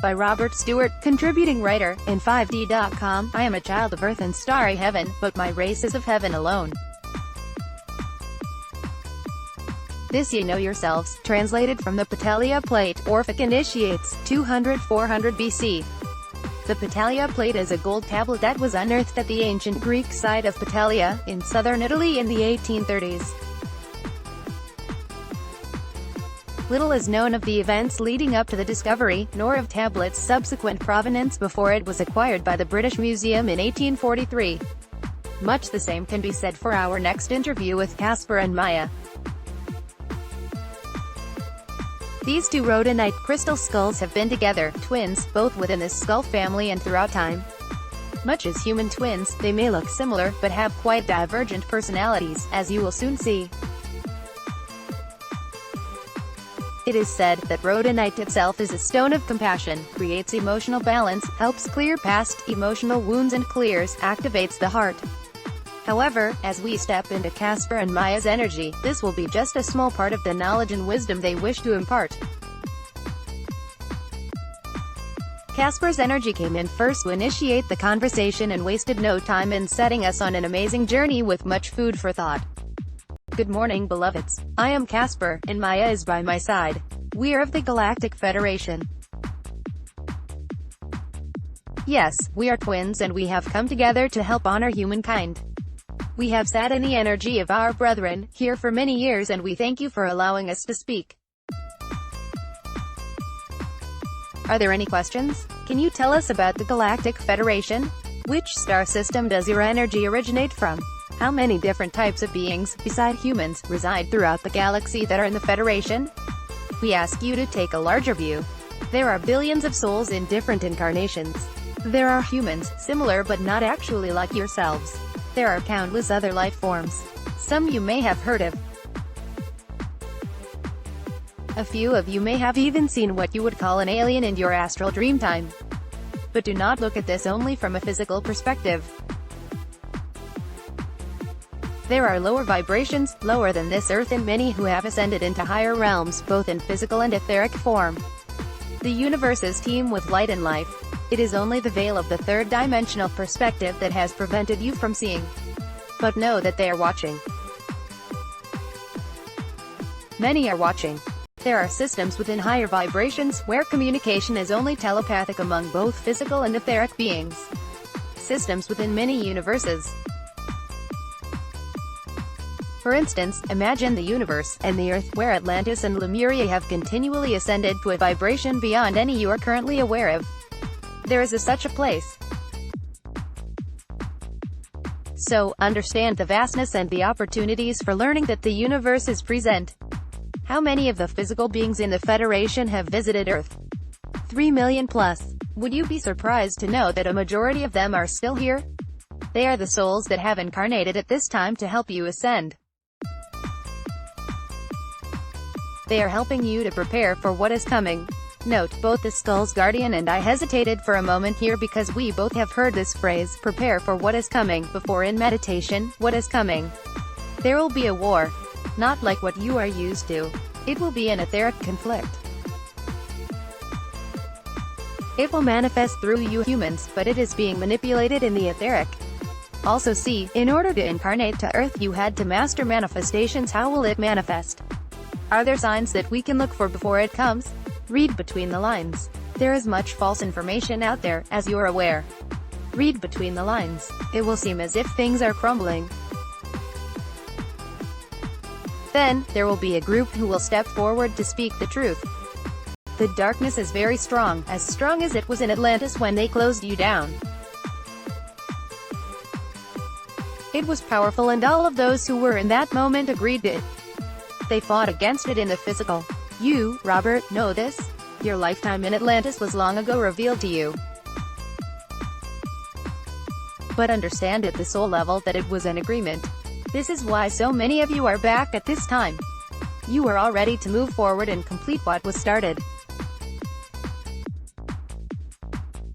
by Robert Stewart, contributing writer, in 5D.com. I am a child of earth and starry heaven, but my race is of heaven alone. This ye know yourselves, translated from the Ptolemy plate, Orphic initiates, 200–400 BC. The Ptolemy plate is a gold tablet that was unearthed at the ancient Greek site of Ptolemy, in southern Italy in the 1830s. Little is known of the events leading up to the discovery, nor of tablet's subsequent provenance before it was acquired by the British Museum in 1843. Much the same can be said for our next interview with Casper and Maya. These two rhodonite crystal skulls have been together, twins, both within this skull family and throughout time. Much as human twins, they may look similar, but have quite divergent personalities, as you will soon see. It is said that rhodonite itself is a stone of compassion, creates emotional balance, helps clear past emotional wounds and activates the heart. However, as we step into Casper and Maya's energy, this will be just a small part of the knowledge and wisdom they wish to impart. Casper's energy came in first to initiate the conversation and wasted no time in setting us on an amazing journey with much food for thought. Good morning, beloveds. I am Casper, and Maya is by my side. We are of the Galactic Federation. Yes, we are twins and we have come together to help honor humankind. We have sat in the energy of our brethren, here for many years, and we thank you for allowing us to speak. Are there any questions? Can you tell us about the Galactic Federation? Which star system does your energy originate from? How many different types of beings, beside humans, reside throughout the galaxy that are in the Federation? We ask you to take a larger view. There are billions of souls in different incarnations. There are humans, similar but not actually like yourselves. There are countless other life forms. Some you may have heard of. A few of you may have even seen what you would call an alien in your astral dreamtime. But do not look at this only from a physical perspective. There are lower vibrations, lower than this earth, and many who have ascended into higher realms, both in physical and etheric form. The universe is teem with light and life. It is only the veil of the third-dimensional perspective that has prevented you from seeing. But know that they are watching. Many are watching. There are systems within higher vibrations, where communication is only telepathic among both physical and etheric beings. Systems within many universes. For instance, imagine the universe, and the Earth, where Atlantis and Lemuria have continually ascended to a vibration beyond any you are currently aware of. There is such a place. So, understand the vastness and the opportunities for learning that the universe is present. How many of the physical beings in the Federation have visited Earth? 3 million plus. Would you be surprised to know that a majority of them are still here? They are the souls that have incarnated at this time to help you ascend. They are helping you to prepare for what is coming. Note, both the Skull's Guardian and I hesitated for a moment here because we both have heard this phrase, prepare for what is coming, before in meditation. What is coming? There will be a war. Not like what you are used to. It will be an etheric conflict. It will manifest through you humans, but it is being manipulated in the etheric. Also see, in order to incarnate to Earth you had to master manifestations. How will it manifest? Are there signs that we can look for before it comes? Read between the lines. There is much false information out there, as you're aware. Read between the lines. It will seem as if things are crumbling. Then, there will be a group who will step forward to speak the truth. The darkness is very strong as it was in Atlantis when they closed you down. It was powerful, and all of those who were in that moment agreed it. They fought against it in the physical. You, Robert, know this? Your lifetime in Atlantis was long ago revealed to you. But understand at the soul level that it was an agreement. This is why so many of you are back at this time. You are all ready to move forward and complete what was started.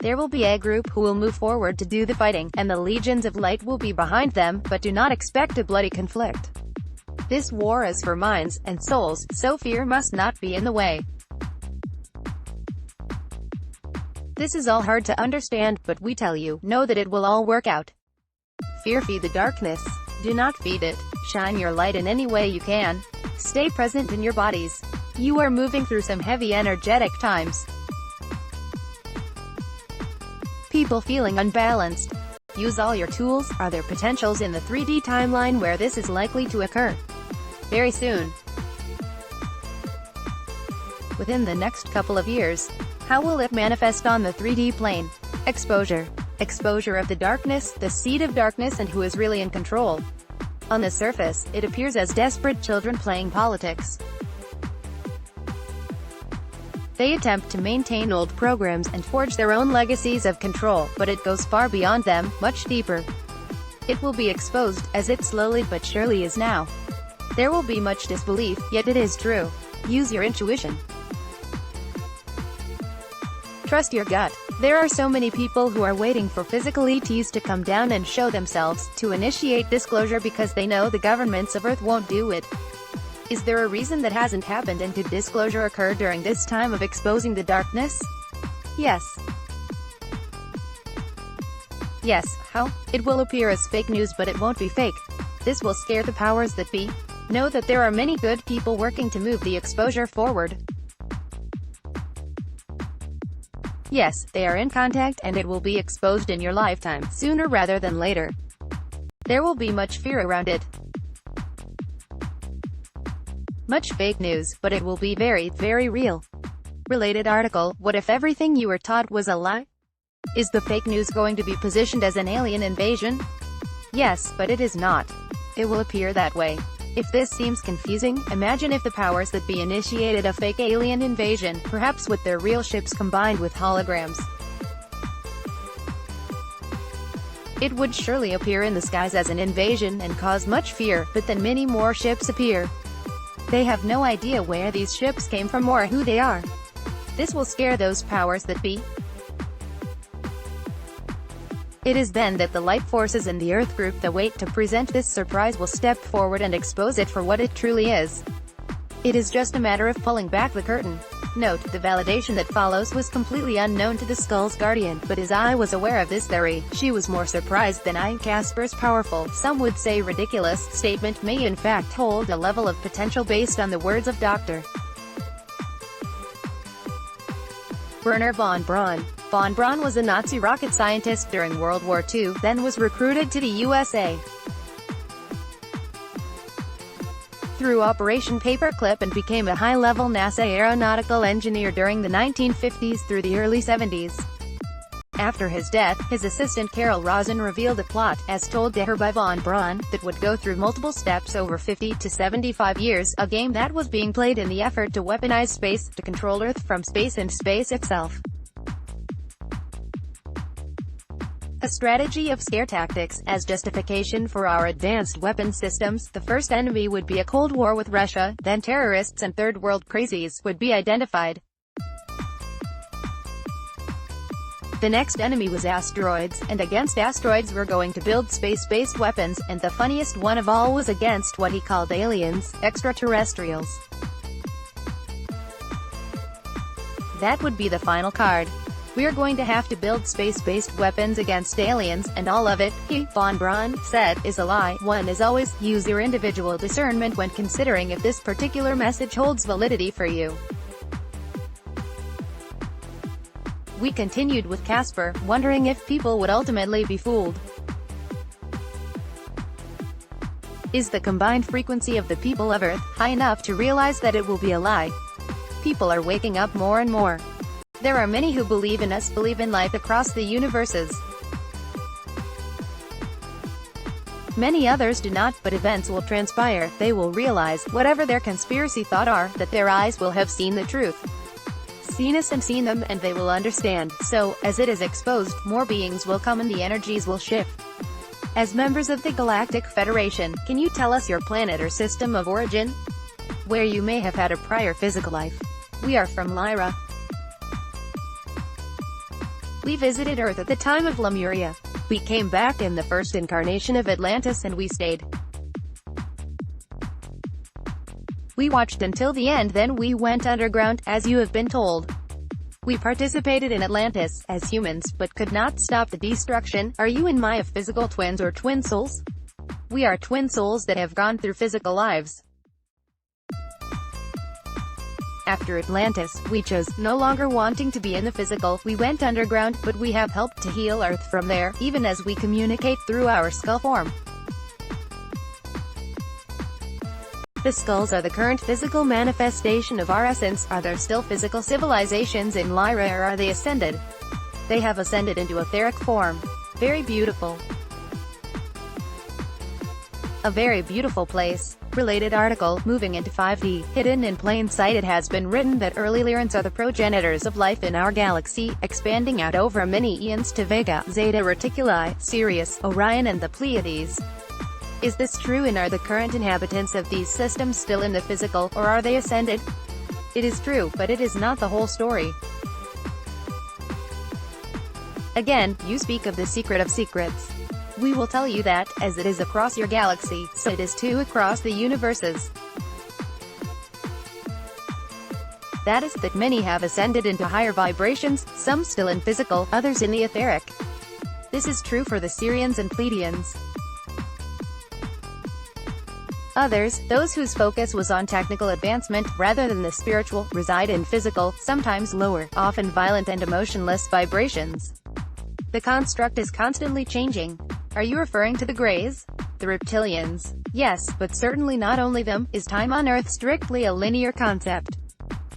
There will be a group who will move forward to do the fighting, and the legions of light will be behind them, but do not expect a bloody conflict. This war is for minds and souls, so fear must not be in the way. This is all hard to understand, but we tell you, know that it will all work out. Fear feed the darkness. Do not feed it. Shine your light in any way you can. Stay present in your bodies. You are moving through some heavy energetic times. People feeling unbalanced. Use all your tools. Are there potentials in the 3D timeline where this is likely to occur? Very soon. Within the next couple of years. How will it manifest on the 3D plane? Exposure. Exposure of the darkness, the seed of darkness, and who is really in control. On the surface, it appears as desperate children playing politics. They attempt to maintain old programs and forge their own legacies of control, but it goes far beyond them, much deeper. It will be exposed, as it slowly but surely is now. There will be much disbelief, yet it is true. Use your intuition. Trust your gut. There are so many people who are waiting for physical ETs to come down and show themselves, to initiate disclosure because they know the governments of Earth won't do it. Is there a reason that hasn't happened, and could disclosure occur during this time of exposing the darkness? Yes. Yes, how? It will appear as fake news, but it won't be fake. This will scare the powers that be. Know that there are many good people working to move the exposure forward. Yes, they are in contact, and it will be exposed in your lifetime, sooner rather than later. There will be much fear around it. Much fake news, but it will be very, very real. Related article: what if everything you were taught was a lie? Is the fake news going to be positioned as an alien invasion? Yes, but it is not. It will appear that way. If this seems confusing, imagine if the powers that be initiated a fake alien invasion, perhaps with their real ships combined with holograms. It would surely appear in the skies as an invasion and cause much fear, but then many more ships appear. They have no idea where these ships came from or who they are. This will scare those powers that be. It is then that the light forces in the Earth group that wait to present this surprise will step forward and expose it for what it truly is. It is just a matter of pulling back the curtain. Note, the validation that follows was completely unknown to the Skull's guardian, but as I was aware of this theory, she was more surprised than I. Casper's powerful, some would say ridiculous, statement may in fact hold a level of potential based on the words of Dr. Werner von Braun. Von Braun was a Nazi rocket scientist during World War II, then was recruited to the USA through Operation Paperclip and became a high-level NASA aeronautical engineer during the 1950s through the early 70s. After his death, his assistant Carol Rosen revealed a plot, as told to her by von Braun, that would go through multiple steps over 50 to 75 years, a game that was being played in the effort to weaponize space, to control Earth from space and space itself. A strategy of scare tactics, as justification for our advanced weapon systems. The first enemy would be a Cold War with Russia, then terrorists and Third World crazies would be identified. The next enemy was asteroids, and against asteroids we're going to build space-based weapons, and the funniest one of all was against what he called aliens, extraterrestrials. That would be the final card. We're going to have to build space-based weapons against aliens, and all of it, he, von Braun, said, is a lie. One is always, use your individual discernment when considering if this particular message holds validity for you. We continued with Casper, wondering if people would ultimately be fooled. Is the combined frequency of the people of Earth high enough to realize that it will be a lie? People are waking up more and more. There are many who believe in us, believe in life across the universes. Many others do not, but events will transpire, they will realize, whatever their conspiracy thought are, that their eyes will have seen the truth. Seen us and seen them, and they will understand. So, as it is exposed, more beings will come and the energies will shift. As members of the Galactic Federation, can you tell us your planet or system of origin? Where you may have had a prior physical life. We are from Lyra. We visited Earth at the time of Lemuria. We came back in the first incarnation of Atlantis and we stayed. We watched until the end, then we went underground, as you have been told. We participated in Atlantis, as humans, but could not stop the destruction. Are you and Maya physical twins or twin souls? We are twin souls that have gone through physical lives. After Atlantis, we chose, no longer wanting to be in the physical, we went underground, but we have helped to heal Earth from there, even as we communicate through our skull form. The skulls are the current physical manifestation of our essence. Are there still physical civilizations in Lyra, or are they ascended? They have ascended into etheric form. Very beautiful. A very beautiful place. Related article, moving into 5D, hidden in plain sight. It has been written that early Lyrans are the progenitors of life in our galaxy, expanding out over many eons to Vega, Zeta Reticuli, Sirius, Orion and the Pleiades. Is this true, and are the current inhabitants of these systems still in the physical, or are they ascended? It is true, but it is not the whole story. Again, you speak of the secret of secrets. We will tell you that, as it is across your galaxy, so it is too across the universes. That is, that many have ascended into higher vibrations, some still in physical, others in the etheric. This is true for the Sirians and Pleiadians. Others, those whose focus was on technical advancement, rather than the spiritual, reside in physical, sometimes lower, often violent and emotionless vibrations. The construct is constantly changing. Are you referring to the Greys? The reptilians? Yes, but certainly not only them. Is time on Earth strictly a linear concept?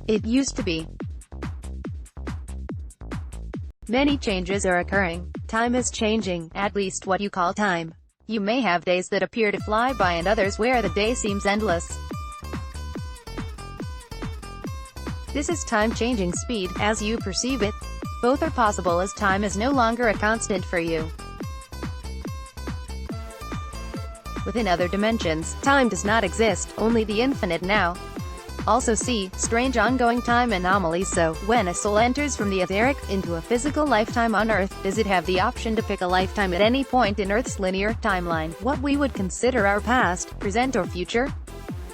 It used to be. Many changes are occurring. Time is changing, at least what you call time. You may have days that appear to fly by and others where the day seems endless. This is time changing speed, as you perceive it. Both are possible, as time is no longer a constant for you. Within other dimensions, time does not exist, only the infinite now. Also see, strange ongoing time anomalies. So, when a soul enters from the etheric, into a physical lifetime on Earth, does it have the option to pick a lifetime at any point in Earth's linear timeline, what we would consider our past, present or future?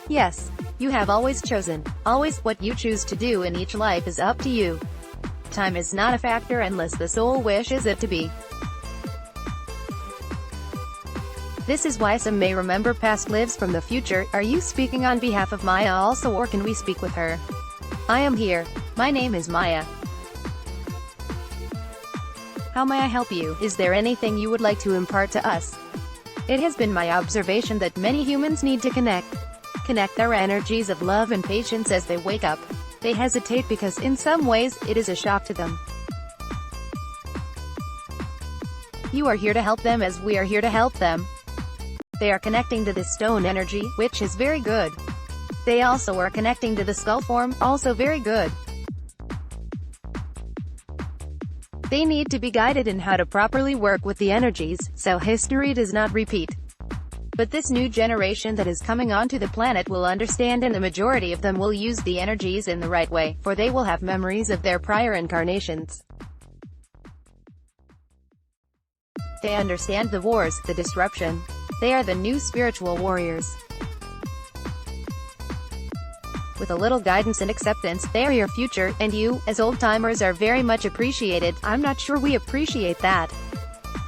Yes. You have always chosen. Always, what you choose to do in each life is up to you. Time is not a factor unless the soul wishes it to be. This is why some may remember past lives from the future. Are you speaking on behalf of Maya also, or can we speak with her? I am here. My name is Maya. How may I help you? Is there anything you would like to impart to us? It has been my observation that many humans need to connect their energies of love and patience as they wake up. They hesitate because, in some ways, it is a shock to them. You are here to help them as we are here to help them. They are connecting to the stone energy, which is very good. They also are connecting to the skull form, also very good. They need to be guided in how to properly work with the energies, so history does not repeat. But this new generation that is coming onto the planet will understand, and the majority of them will use the energies in the right way, for they will have memories of their prior incarnations. They understand the wars, the disruption. They are the new spiritual warriors. With a little guidance and acceptance, they are your future, and you, as old-timers, are very much appreciated. I'm not sure we appreciate that.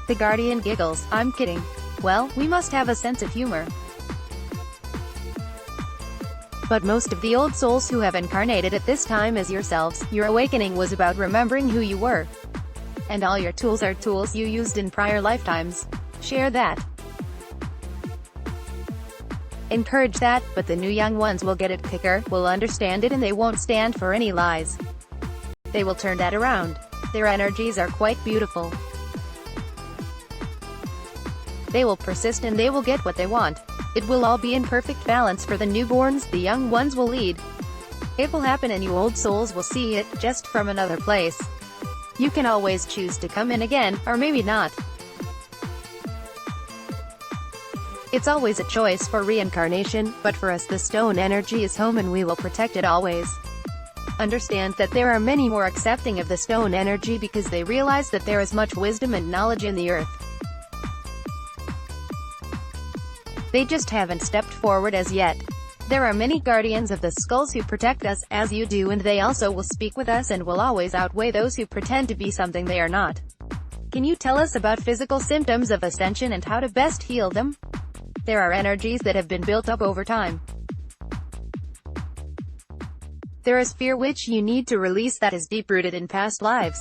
The Guardian giggles. I'm kidding. Well, we must have a sense of humor. But most of the old souls who have incarnated at this time as yourselves, your awakening was about remembering who you were. And all your tools are tools you used in prior lifetimes. Share that. Encourage that, but the new young ones will get it quicker, will understand it, and they won't stand for any lies. They will turn that around. Their energies are quite beautiful. They will persist and they will get what they want. It will all be in perfect balance for the newborns. The young ones will lead. It will happen, and you old souls will see it, just from another place. You can always choose to come in again, or maybe not. It's always a choice for reincarnation, but for us the stone energy is home and we will protect it always. Understand that there are many more accepting of the stone energy because they realize that there is much wisdom and knowledge in the earth. They just haven't stepped forward as yet. There are many guardians of the skulls who protect us, as you do, and they also will speak with us and will always outweigh those who pretend to be something they are not. Can you tell us about physical symptoms of ascension and how to best heal them? There are energies that have been built up over time. There is fear which you need to release that is deep-rooted in past lives.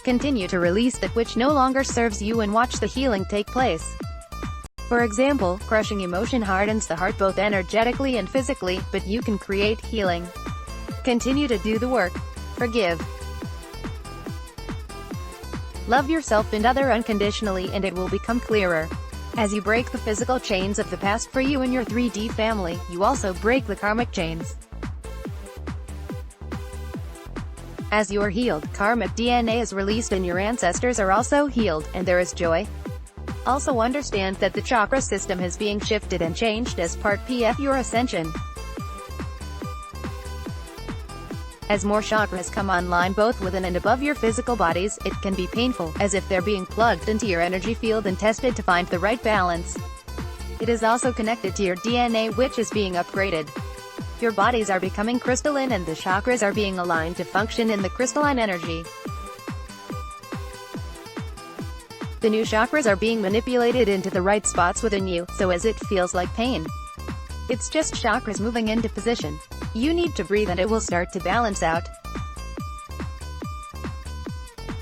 Continue to release that which no longer serves you and watch the healing take place. For example, crushing emotion hardens the heart both energetically and physically, but you can create healing. Continue to do the work. Forgive. Love yourself and others unconditionally and it will become clearer. As you break the physical chains of the past for you and your 3D family, you also break the karmic chains. As you are healed, karmic DNA is released and your ancestors are also healed, and there is joy. Also understand that the chakra system is being shifted and changed as part of your ascension. As more chakras come online both within and above your physical bodies, it can be painful, as if they're being plugged into your energy field and tested to find the right balance. It is also connected to your DNA which is being upgraded. Your bodies are becoming crystalline and the chakras are being aligned to function in the crystalline energy. The new chakras are being manipulated into the right spots within you, so as it feels like pain. It's just chakras moving into position. You need to breathe and it will start to balance out.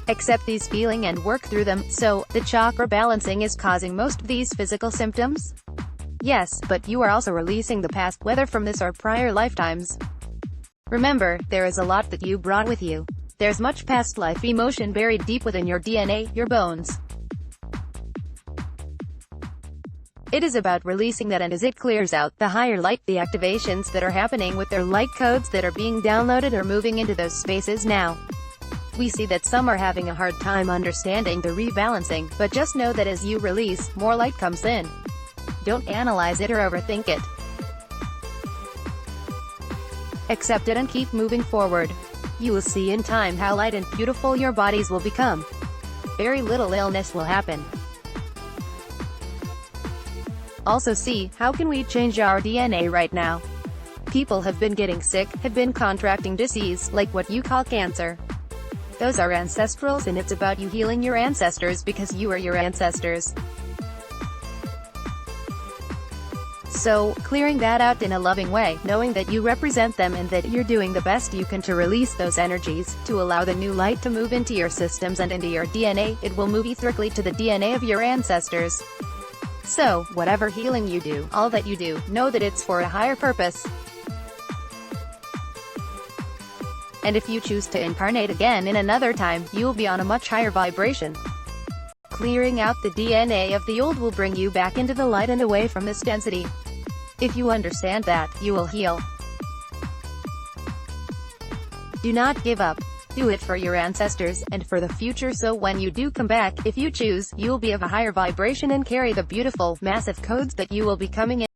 Accept these feelings and work through them. So, the chakra balancing is causing most of these physical symptoms? Yes, but you are also releasing the past, whether from this or prior lifetimes. Remember, there is a lot that you brought with you. There's much past life emotion buried deep within your DNA, your bones. It is about releasing that, and as it clears out, the higher light, the activations that are happening with their light codes that are being downloaded are moving into those spaces now. We see that some are having a hard time understanding the rebalancing, but just know that as you release, more light comes in. Don't analyze it or overthink it. Accept it and keep moving forward. You will see in time how light and beautiful your bodies will become. Very little illness will happen. Also see, how can we change our DNA right now? People have been getting sick, have been contracting disease, like what you call cancer. Those are ancestrals and it's about you healing your ancestors because you are your ancestors. So, clearing that out in a loving way, knowing that you represent them and that you're doing the best you can to release those energies, to allow the new light to move into your systems and into your DNA, it will move etherically to the DNA of your ancestors. So, whatever healing you do, all that you do, know that it's for a higher purpose. And if you choose to incarnate again in another time, you'll be on a much higher vibration. Clearing out the DNA of the old will bring you back into the light and away from this density. If you understand that, you will heal. Do not give up. Do it for your ancestors, and for the future, so when you do come back, if you choose, you'll be of a higher vibration and carry the beautiful, massive codes that you will be coming in.